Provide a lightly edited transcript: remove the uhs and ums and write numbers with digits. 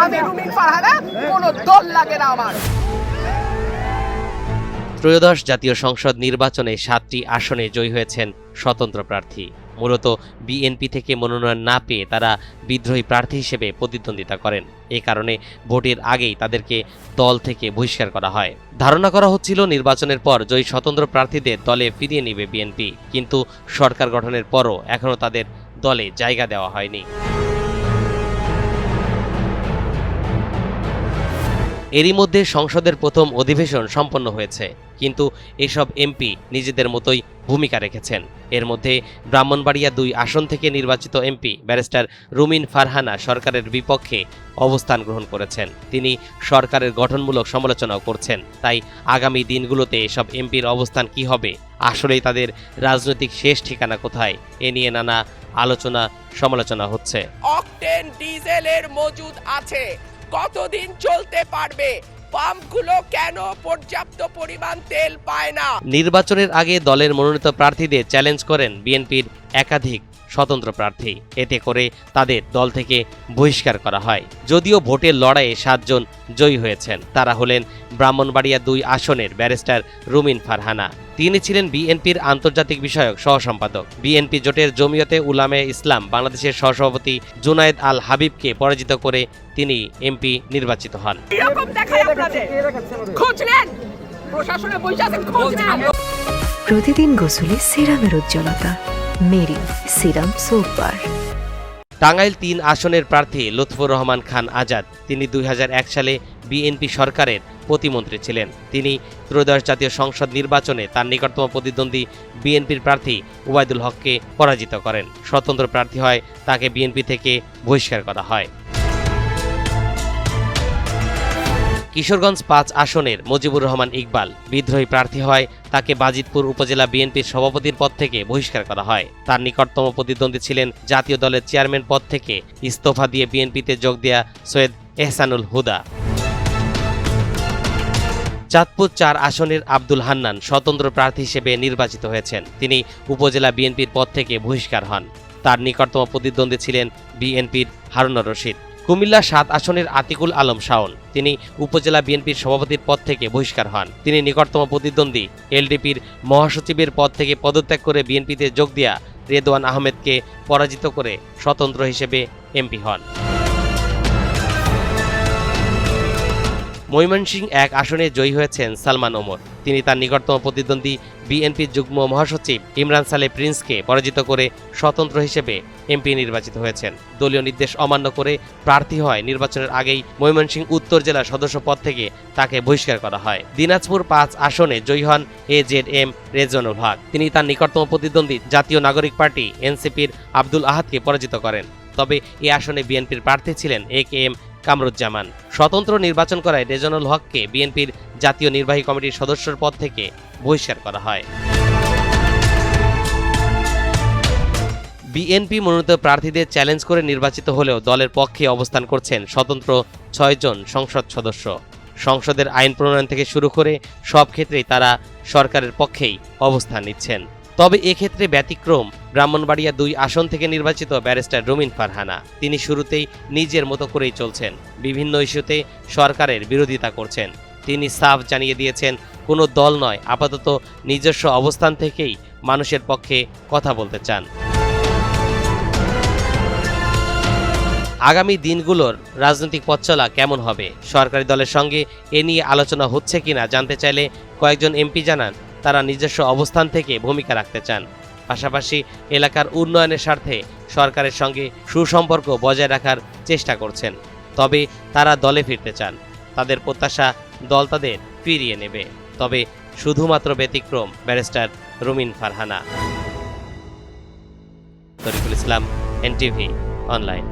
আমি রুমিন ফারহানা, কোনো দল লাগে না আমার। ত্রয়োদশ জাতীয় সংসদ নির্বাচনে 7টি আসনে জয়ী হয়েছেন স্বতন্ত্র প্রার্থী। মূলত বিএনপি থেকে মনোনয়ন না পেয়ে তারা বিদ্রোহী প্রার্থী হিসেবে প্রতিদ্বন্দ্বিতা করেন। এ কারণে ভোটের আগেই তাদেরকে দল থেকে বহিষ্কার করা হয়। ধারণা করা হচ্ছিল নির্বাচনের পর জয়ী স্বতন্ত্র প্রার্থীদের দলে ফিরিয়ে নেবে বিএনপি, কিন্তু সরকার গঠনের পরও এখনও তাদের দলে জায়গা দেওয়া হয়নি। এরই মধ্যে সংসদের প্রথম অধিবেশন সম্পন্ন হয়েছে, কিন্তু এসব এমপি নিজেদের মতোই ভূমিকা রেখেছেন। এর মধ্যে ব্রাহ্মণবাড়িয়া 2 আসন থেকে নির্বাচিত এমপি ব্যারিস্টার রুমিন ফারহানা সরকারের বিপক্ষে অবস্থান গ্রহণ করেছেন। তিনি সরকারের গঠনমূলক সমালোচনাও করছেন। তাই আগামী দিনগুলোতে এসব এমপির অবস্থান কি হবে, আসলেই তাদের রাজনৈতিক শেষ ঠিকানা কোথায়, এ নিয়ে নানা আলোচনা সমালোচনা হচ্ছে। অকটেন ডিজেলের মজুদ আছে, কতদিন চলতে পারবে? পাম্পগুলো কেন পর্যাপ্ত পরিমাণ তেল পায় না? নির্বাচনের আগে দলের মনোনীত প্রার্থীদের চ্যালেঞ্জ করেন বিএনপির একাধিক স্বতন্ত্র প্রার্থী। এতে করে তাদের দল থেকে বহিষ্কার করা হয়। যদিও ভোটের লড়াইয়ে 7 জন জয়ী হয়েছেন। তারা হলেন ব্রাহ্মণবাড়িয়া 2 আসনের ব্যারিস্টার রুমিন ফারহানা। তিনি ছিলেন বিএনপির আন্তর্জাতিক বিষয়ক সহসম্পাদক। বিএনপি জোটের জমিয়তে উলামায়ে ইসলাম বাংলাদেশের সহসভাপতি জুনায়েদ আল হাবিবকে পরাজিত করে তিনি এমপি নির্বাচিত হন। এরকম দেখায় আপনাদের, খোঁজ নেন, প্রশাসনে বসে আছেন, খোঁজ নেন। প্রতিদিন গোসলে সিরামের উজ্জ্বলতা মেরি সিরাম সোপ বার। টাঙ্গাইল 3 আসনের প্রার্থী লুৎফর রহমান খান আজাদ। তিনি 2001 সালে বিএনপি সরকারের প্রতিমন্ত্রী ছিলেন। তিনি ত্রয়োদশ জাতীয় সংসদ নির্বাচনে তার নিকটতম প্রতিদ্বন্দ্বী বিএনপির প্রার্থী ওবায়দুল হককে পরাজিত করেন। স্বতন্ত্র প্রার্থী হয় তাকে বিএনপি থেকে বহিষ্কার করা হয়। কিশোরগঞ্জ 5 আসনের মুজিবুর রহমান ইকবাল বিদ্রোহী প্রার্থী হয়, তাকে বাজিতপুর উপজেলা বিএনপির সভাপতির পদ থেকে বহিষ্কার করা হয়। তার নিকটতম প্রতিদ্বন্দ্বী ছিলেন জাতীয় দলের চেয়ারম্যান পদ থেকে ইস্তফা দিয়ে বিএনপিতে যোগ দেয়া সৈয়দ এহসানুল হুদা। চাঁদপুর 4 আসনের আব্দুল হান্নান স্বতন্ত্র প্রার্থী হিসেবে নির্বাচিত হয়েছেন। তিনি উপজেলা বিএনপির পদ থেকে বহিষ্কার হন। তার নিকটতম প্রতিদ্বন্দ্বী ছিলেন বিএনপির হারুনুর রশিদ। কুমিল্লা 7 আসনের আতিকুল আলম শাওন। তিনি উপজেলা বিএনপির সভাপতির পদ থেকে বহিষ্কার হন। তিনি নিকটতম প্রতিদ্বন্দ্বী এলডিপির মহাসচিবের পদ থেকে পদত্যাগ করে বিএনপিতে যোগ দেয়া রেদওয়ান আহমেদকে পরাজিত করে স্বতন্ত্র হিসেবে এমপি হন। ময়মনসিংহ 1 আসনে জয়ী হয়েছেন সালমান ওমর। তিনি তার নিকটতম প্রতিদ্বন্দ্বী বিএনপির যুগ্ম মহাসচিব ইমরান সালে প্রিন্সকে পরাজিত করে স্বতন্ত্র হিসেবে এমপি নির্বাচিত হয়েছেন। দলীয় নির্দেশ অমান্য করে প্রার্থী হয় নির্বাচনের আগেই ময়মনসিংহ উত্তর জেলার সদস্য পদ থেকে তাকে বহিষ্কার করা হয়। দিনাজপুর 5 আসনে জয়ী হন AZM রেজওয়ানুল হক। তিনি তার নিকটতম প্রতিদ্বন্দ্বী জাতীয় নাগরিক পার্টি এনসিপির আব্দুল আহাদকে পরাজিত করেন। তবে এই আসনে বিএনপির প্রার্থী ছিলেন AKM কামরুজ্জামান। স্বতন্ত্র নির্বাচন করায় রেজওয়ানুল হককে বিএনপির জাতীয় নির্বাহী কমিটির সদস্যর পদ থেকে বহিষ্কার করা হয়। বিএনপি মনোনীত প্রার্থীদের চ্যালেঞ্জ করে নির্বাচিত হলেও দলের পক্ষে অবস্থান করছেন স্বতন্ত্র 6 জন সংসদ সদস্য। সংসদের আইন প্রণয়ন থেকে শুরু করে সব ক্ষেত্রেই তারা সরকারের পক্ষেই অবস্থান নিচ্ছেন। তবে এক্ষেত্রে ব্যতিক্রম ব্রাহ্মণবাড়িয়া 2 আসন থেকে নির্বাচিত ব্যারিস্টার রুমিন ফারহানা। তিনি শুরুতেই নিজের মতো করেই চলছেন, বিভিন্ন ইস্যুতে সরকারের বিরোধিতা করছেন। তিনি সাফ জানিয়ে দিয়েছেন, কোনো দল নয়, আপাতত নিজস্ব অবস্থান থেকেই মানুষের পক্ষে কথা বলতে চান। আগামী দিনগুলোর রাজনৈতিক পথচলা কেমন হবে, সরকারি দলের সঙ্গে এ নিয়ে আলোচনা হচ্ছে কিনা জানতে চাইলে কয়েকজন এমপি জানান তারা নিজস্ব অবস্থান থেকে ভূমিকা রাখতে চান। পাশাপাশি এলাকার উন্নয়নের স্বার্থে সরকারের সঙ্গে সুসম্পর্ক বজায় রাখার চেষ্টা করছেন। তবে তারা দলে ফিরতে চান। তাদের প্রত্যাশা দল তাদের ফিরিয়ে নেবে। তবে শুধুমাত্র ব্যতিক্রম ব্যারিস্টার রুমিন ফারহানা। তরিকুল ইসলাম, NTV অনলাইন।